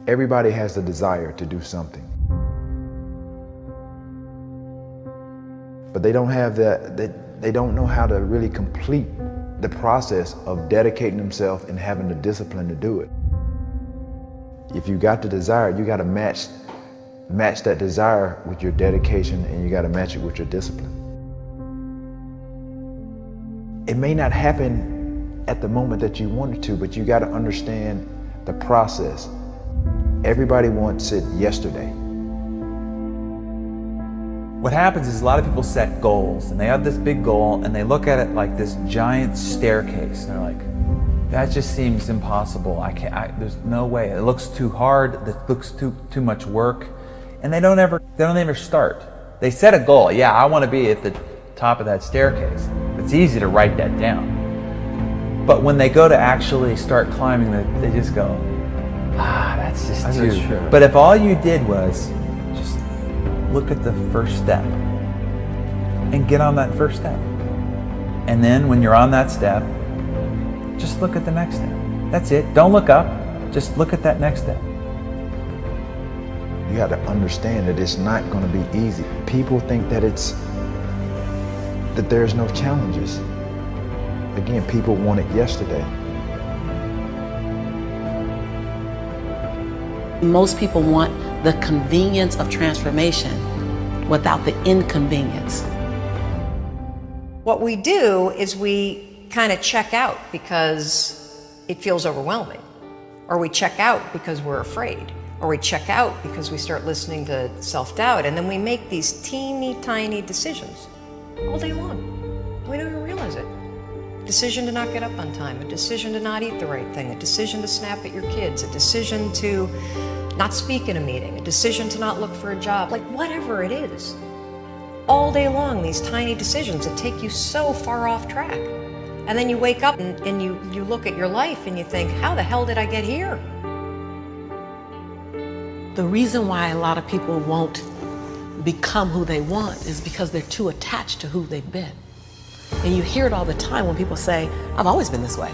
Everybody has the desire to do something. But they don't have that, they don't know how to really complete the process of dedicating themselves and having the discipline to do it. If you got the desire, you got to match that desire with your dedication, and you got to match it with your discipline. It may not happen at the moment that you want it to, but you got to understand the process. Everybody wants it yesterday. What happens is a lot of people set goals, and they have this big goal, and they look at it like this giant staircase, and they're like, that just seems impossible. There's no way. It looks too hard. It looks too much work, and they don't ever start. They set a goal. Yeah, I want to be at the top of that staircase. It's easy to write that down, but when they go to actually start climbing, they just go, that's just too. Sure. But if all you did was just look at the first step and get on that first step, and then when you're on that step, just look at the next step. That's it. Don't look up. Just look at that next step. You got to understand that it's not going to be easy. People think that there's no challenges. Again, people want it yesterday. Most people want the convenience of transformation without the inconvenience. What we do is we kind of check out because it feels overwhelming, or we check out because we're afraid, or we check out because we start listening to self-doubt, and then we make these teeny tiny decisions all day long. We don't even realize it. A decision to not get up on time, a decision to not eat the right thing, a decision to snap at your kids, a decision to not speak in a meeting, a decision to not look for a job, like whatever it is. All day long, these tiny decisions that take you so far off track. And then you wake up and you look at your life and you think, how the hell did I get here? The reason why a lot of people won't become who they want is because they're too attached to who they've been. And you hear it all the time when people say, I've always been this way.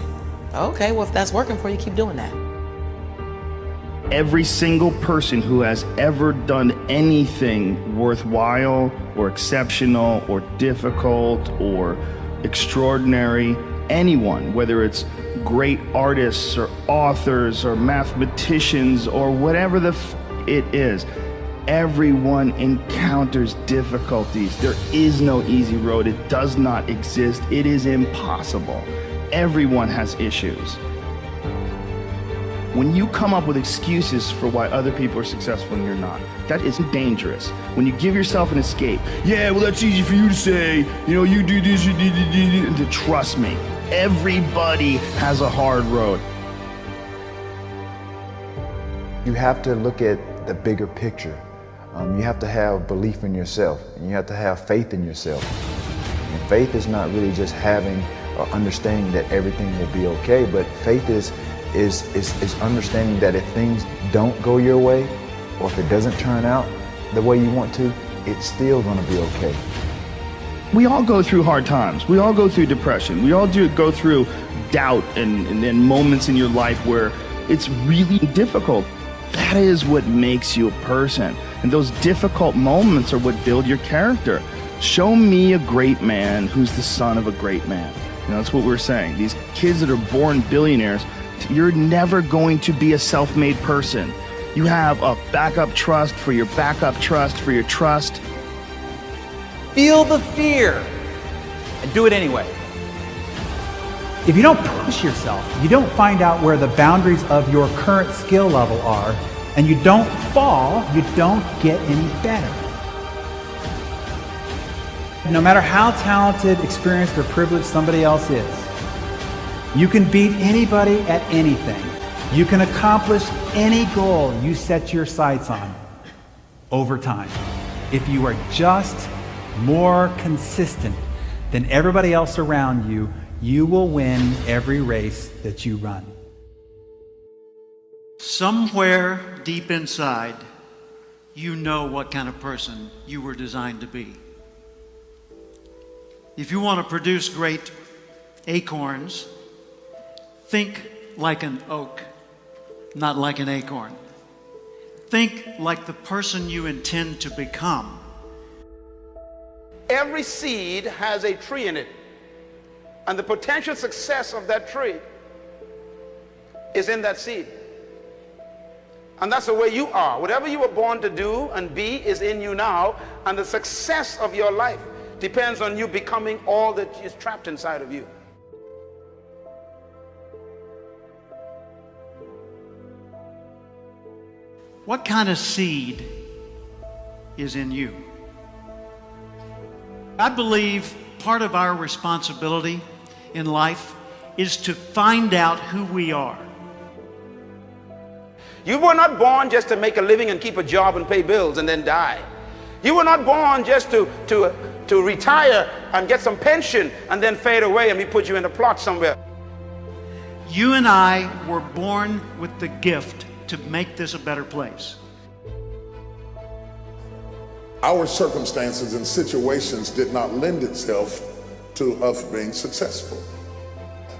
Okay, well, if that's working for you, keep doing that. Every single person who has ever done anything worthwhile or exceptional or difficult or extraordinary, anyone, whether it's great artists or authors or mathematicians or whatever it is, everyone encounters difficulties. There is no easy road. It does not exist. It is impossible. Everyone has issues. When you come up with excuses for why other people are successful and you're not, that is dangerous. When you give yourself an escape, yeah, well, that's easy for you to say, you know, you do this, you do this, and to trust me, everybody has a hard road. You have to look at the bigger picture. You have to have belief in yourself, and you have to have faith in yourself. And faith is not really just having or understanding that everything will be okay, but faith is understanding that if things don't go your way, or if it doesn't turn out the way you want to, it's still going to be okay. We all go through hard times. We all go through depression. We all go through doubt and then moments in your life where it's really difficult. That is what makes you a person. And those difficult moments are what build your character. Show me a great man who's the son of a great man. You know, that's what we're saying. These kids that are born billionaires, you're never going to be a self-made person. You have a backup trust for your backup trust for your trust. Feel the fear and do it anyway. If you don't push yourself, you don't find out where the boundaries of your current skill level are, and you don't fall, you don't get any better. No matter how talented, experienced, or privileged somebody else is, you can beat anybody at anything. You can accomplish any goal you set your sights on over time. If you are just more consistent than everybody else around you, you will win every race that you run. Somewhere deep inside, you know what kind of person you were designed to be. If you want to produce great acorns, think like an oak, not like an acorn. think like the person you intend to become. Every seed has a tree in it, and the potential success of that tree is in that seed. And that's the way you are. Whatever you were born to do and be is in you now, and the success of your life depends on you becoming all that is trapped inside of you. What kind of seed is in you? I believe part of our responsibility in life is to find out who we are. You were not born just to make a living and keep a job and pay bills and then die. You were not born just to retire and get some pension and then fade away and we put you in a plot somewhere. You and I were born with the gift to make this a better place. Our circumstances and situations did not lend itself to us being successful.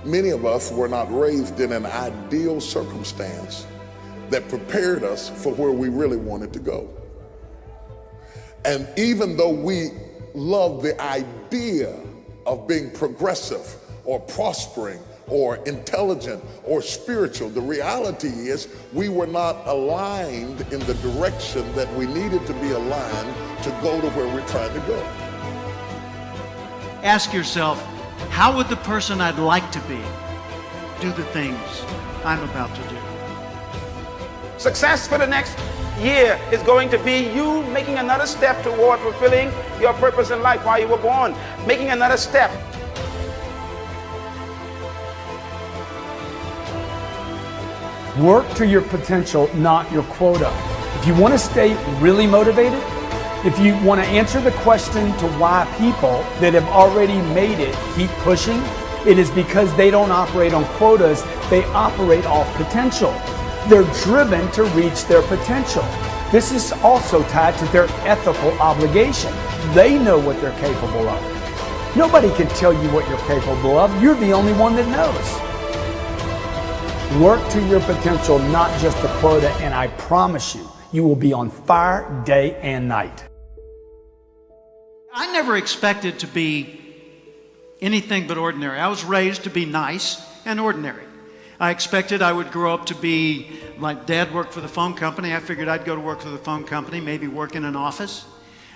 Many of us were not raised in an ideal circumstance that prepared us for where we really wanted to go. And even though we love the idea of being progressive or prospering or intelligent or spiritual, the reality is we were not aligned in the direction that we needed to be aligned to go to where we're trying to go. Ask yourself, how would the person I'd like to be do the things I'm about to do? Success for the next year is going to be you making another step toward fulfilling your purpose in life while you were born, making another step. Work to your potential, not your quota. If you want to stay really motivated, if you want to answer the question to why people that have already made it keep pushing, it is because they don't operate on quotas, they operate off potential. They're driven to reach their potential. This is also tied to their ethical obligation. They know what they're capable of. Nobody can tell you what you're capable of. You're the only one that knows. Work to your potential, not just a quota, and I promise you, you will be on fire day and night. I never expected to be anything but ordinary. I was raised to be nice and ordinary. I expected I would grow up to be like Dad worked for the phone company. I figured I'd go to work for the phone company, maybe work in an office.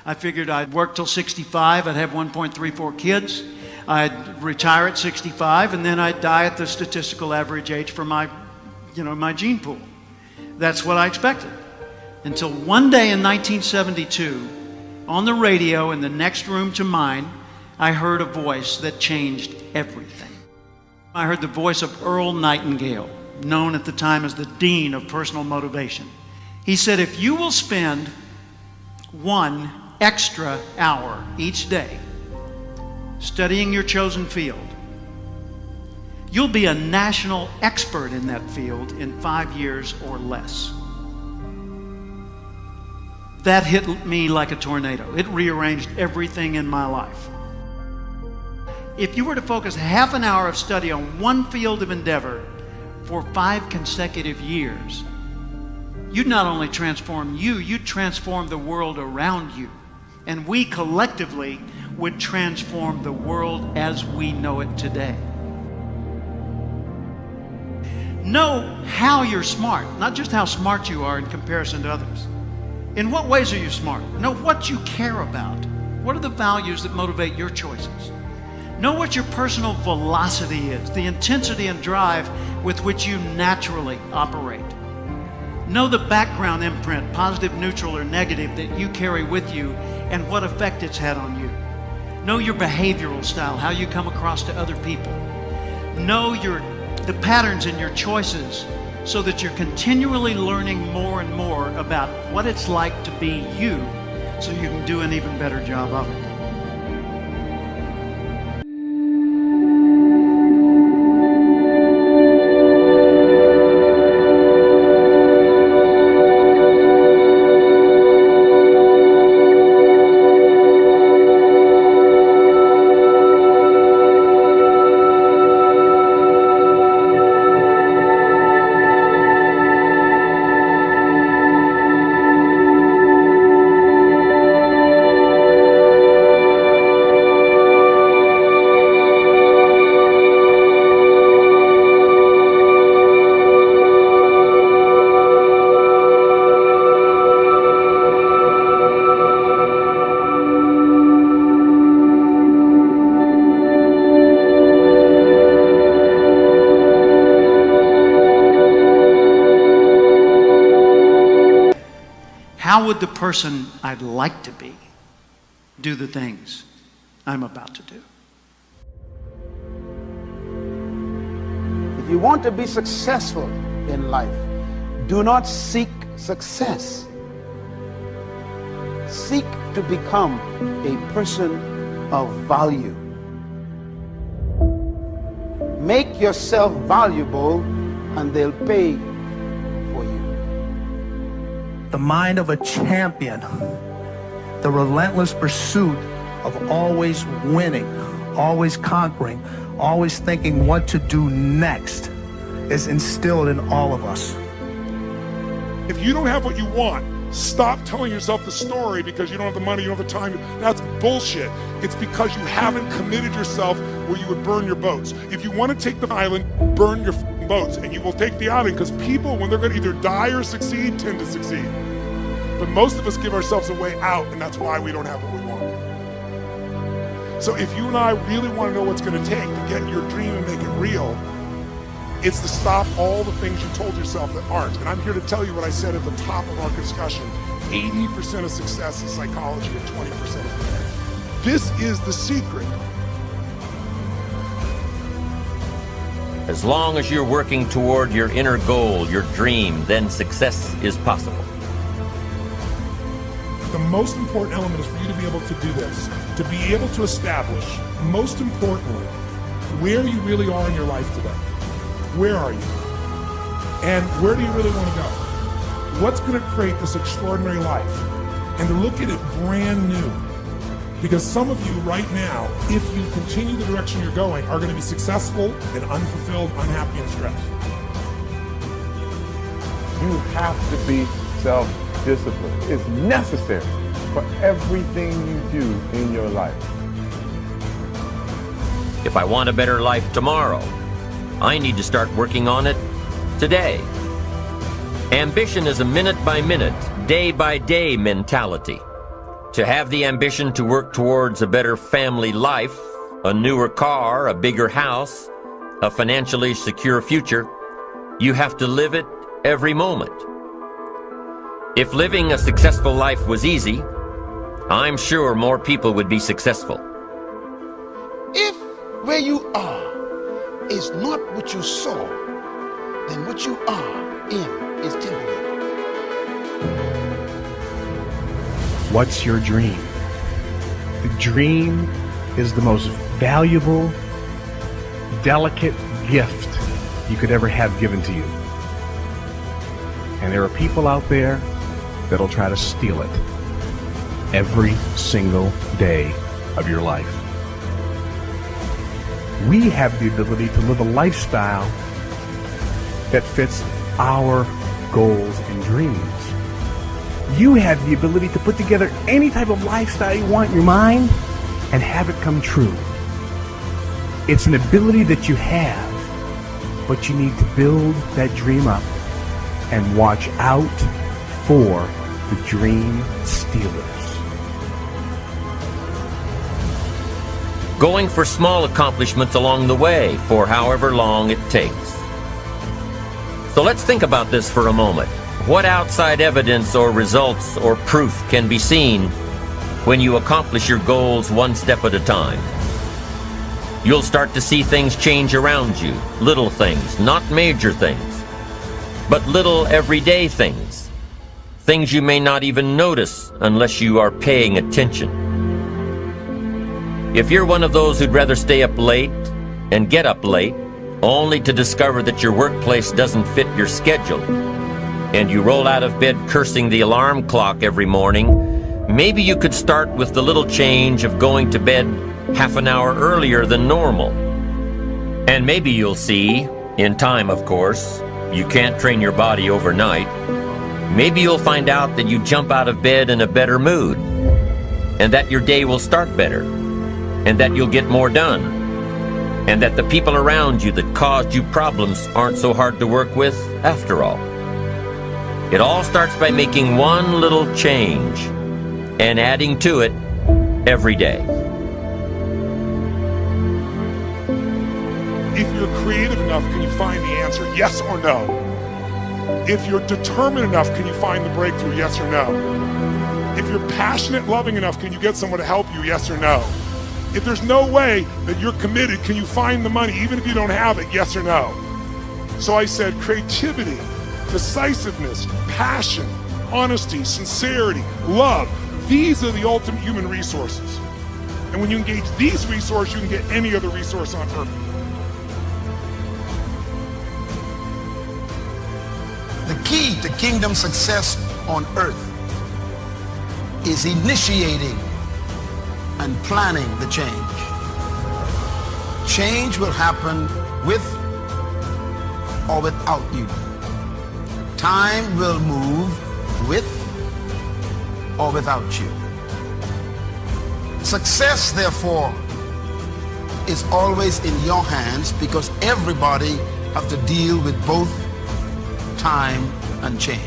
I figured I'd work till 65. I'd have 1.34 kids. I'd retire at 65, and then I'd die at the statistical average age for my gene pool. That's what I expected. Until one day in 1972, on the radio in the next room to mine, I heard a voice that changed everything. I heard the voice of Earl Nightingale, known at the time as the Dean of Personal Motivation. He said, if you will spend 1 extra hour each day studying your chosen field, you'll be a national expert in that field in 5 years or less. That hit me like a tornado. It rearranged everything in my life. If you were to focus half an hour of study on one field of endeavor for 5 consecutive years, you'd not only transform you, you'd transform the world around you. And we collectively would transform the world as we know it today. Know how you're smart, not just how smart you are in comparison to others. In what ways are you smart? Know what you care about. What are the values that motivate your choices? Know what your personal velocity is, the intensity and drive with which you naturally operate. Know the background imprint, positive, neutral, or negative, that you carry with you and what effect it's had on you. Know your behavioral style, how you come across to other people. Know the patterns in your choices so that you're continually learning more and more about what it's like to be you so you can do an even better job of it. how would the person I'd like to be do the things I'm about to do? If you want to be successful in life, do not seek success. Seek to become a person of value. Make yourself valuable and they'll pay for you. The mind of a champion, the relentless pursuit of always winning, always conquering, always thinking what to do next is instilled in all of us. If you don't have what you want, stop telling yourself the story because you don't have the money, you don't have the time. That's bullshit. It's because you haven't committed yourself where you would burn your boats. If you want to take the island, burn your boats, and you will take the island, because people, when they're going to either die or succeed, tend to succeed. But most of us give ourselves a way out, and that's why we don't have what we want. So if you and I really want to know what's going to take to get your dream and make it real, it's to stop all the things you told yourself that aren't. And I'm here to tell you what I said at the top of our discussion. 80% of success is psychology and 20% is math. This is the secret. As long as you're working toward your inner goal, your dream, then success is possible. The most important element is for you to be able to do this, to be able to establish, most importantly, where you really are in your life today. Where are you? And where do you really want to go? What's going to create this extraordinary life? And to look at it brand new. Because some of you right now, if you continue the direction you're going, are going to be successful and unfulfilled, unhappy, and stressed. You have to be self-disciplined. It's necessary for everything you do in your life. If I want a better life tomorrow, I need to start working on it today. Ambition is a minute-by-minute, day-by-day mentality. To have the ambition to work towards a better family life, a newer car, a bigger house, a financially secure future, you have to live it every moment. If living a successful life was easy, I'm sure more people would be successful. If where you are is not what you saw, then what you are in is temporary. What's your dream? The dream is the most valuable, delicate gift you could ever have given to you. And there are people out there that'll try to steal it every single day of your life. We have the ability to live a lifestyle that fits our goals and dreams. You have the ability to put together any type of lifestyle you want in your mind and have it come true. It's an ability that you have, but you need to build that dream up and watch out for the dream stealers. Going for small accomplishments along the way for however long it takes. So let's think about this for a moment. What outside evidence or results or proof can be seen when you accomplish your goals one step at a time? You'll start to see things change around you, little things, not major things, but little everyday things. Things you may not even notice unless you are paying attention. If you're one of those who'd rather stay up late and get up late, only to discover that your workplace doesn't fit your schedule, and you roll out of bed cursing the alarm clock every morning, maybe you could start with the little change of going to bed half an hour earlier than normal. And maybe you'll see, in time of course, you can't train your body overnight, maybe you'll find out that you jump out of bed in a better mood, and that your day will start better, and that you'll get more done, and that the people around you that caused you problems aren't so hard to work with after all. It all starts by making one little change and adding to it every day. If you're creative enough, can you find the answer, yes or no? If you're determined enough, can you find the breakthrough? Yes or no? If you're passionate, loving enough, can you get someone to help you? Yes or no? If there's no way that you're committed, can you find the money even if you don't have it? Yes or no? So I said creativity, decisiveness, passion, honesty, sincerity, love. These are the ultimate human resources. And when you engage these resources, you can get any other resource on earth. The key to kingdom success on earth is initiating and planning the change. Change will happen with or without you. Time will move with or without you. Success, therefore, is always in your hands because everybody has to deal with both time and change.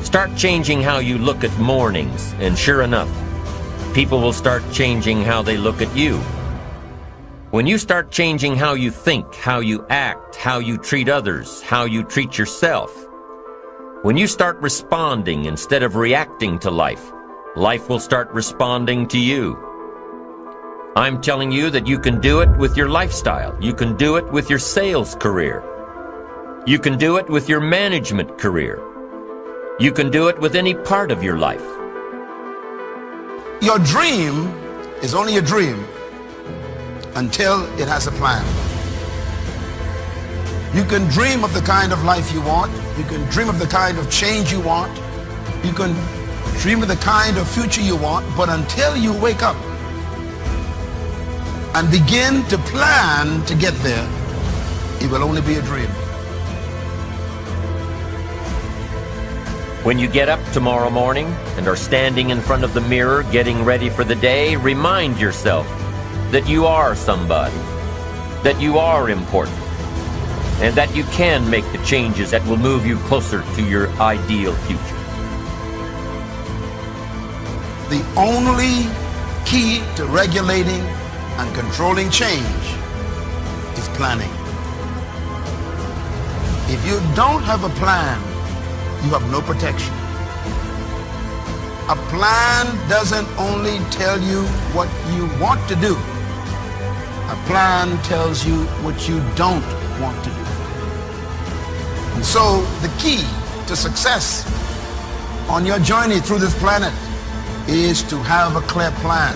Start changing how you look at mornings, and sure enough, people will start changing how they look at you. When you start changing how you think, how you act, how you treat others, how you treat yourself, when you start responding instead of reacting to life, life will start responding to you. I'm telling you that you can do it with your lifestyle. You can do it with your sales career. You can do it with your management career. You can do it with any part of your life. Your dream is only a dream until it has a plan. You can dream of the kind of life you want. You can dream of the kind of change you want. You can dream of the kind of future you want, but until you wake up and begin to plan to get there, it will only be a dream. When you get up tomorrow morning and are standing in front of the mirror getting ready for the day, remind yourself that you are somebody, that you are important, and that you can make the changes that will move you closer to your ideal future. The only key to regulating and controlling change is planning. If you don't have a plan, you have no protection. A plan doesn't only tell you what you want to do. A plan tells you what you don't want to do. And so the key to success on your journey through this planet is to have a clear plan.